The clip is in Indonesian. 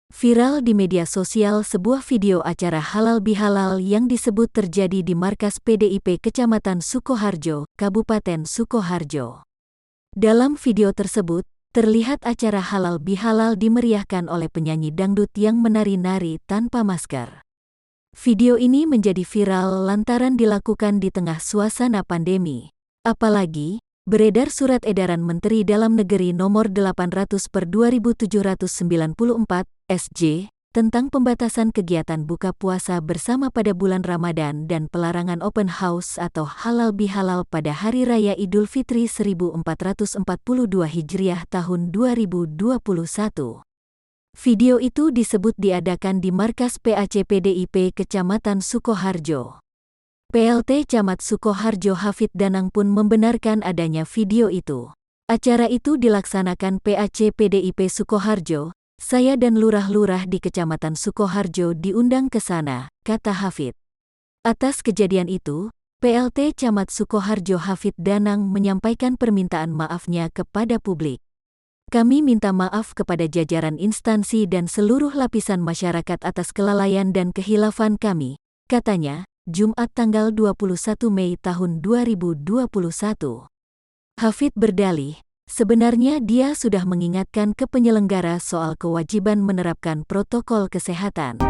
Viral di media sosial sebuah video acara halal bihalal yang disebut terjadi di markas PDIP Kecamatan Sukoharjo, Kabupaten Sukoharjo. Dalam video tersebut, terlihat acara halal bihalal dimeriahkan oleh penyanyi dangdut yang menari-nari tanpa masker. Video ini menjadi viral lantaran dilakukan di tengah suasana pandemi. Apalagi, beredar Surat Edaran Menteri Dalam Negeri Nomor 800/2794, SJ, tentang pembatasan kegiatan buka puasa bersama pada bulan Ramadan dan pelarangan open house atau halal bihalal pada Hari Raya Idul Fitri 1442 Hijriah tahun 2021. Video itu disebut diadakan di markas PAC PDIP Kecamatan Sukoharjo. PLT Camat Sukoharjo Hafid Danang pun membenarkan adanya video itu. Acara itu dilaksanakan PAC PDIP Sukoharjo. Saya dan lurah-lurah di Kecamatan Sukoharjo diundang ke sana, kata Hafid. Atas kejadian itu, PLT Camat Sukoharjo Hafid Danang menyampaikan permintaan maafnya kepada publik. Kami minta maaf kepada jajaran instansi dan seluruh lapisan masyarakat atas kelalaian dan khilafan kami, katanya, Jumat tanggal 21 Mei tahun 2021. Hafid berdalih, sebenarnya dia sudah mengingatkan ke penyelenggara soal kewajiban menerapkan protokol kesehatan.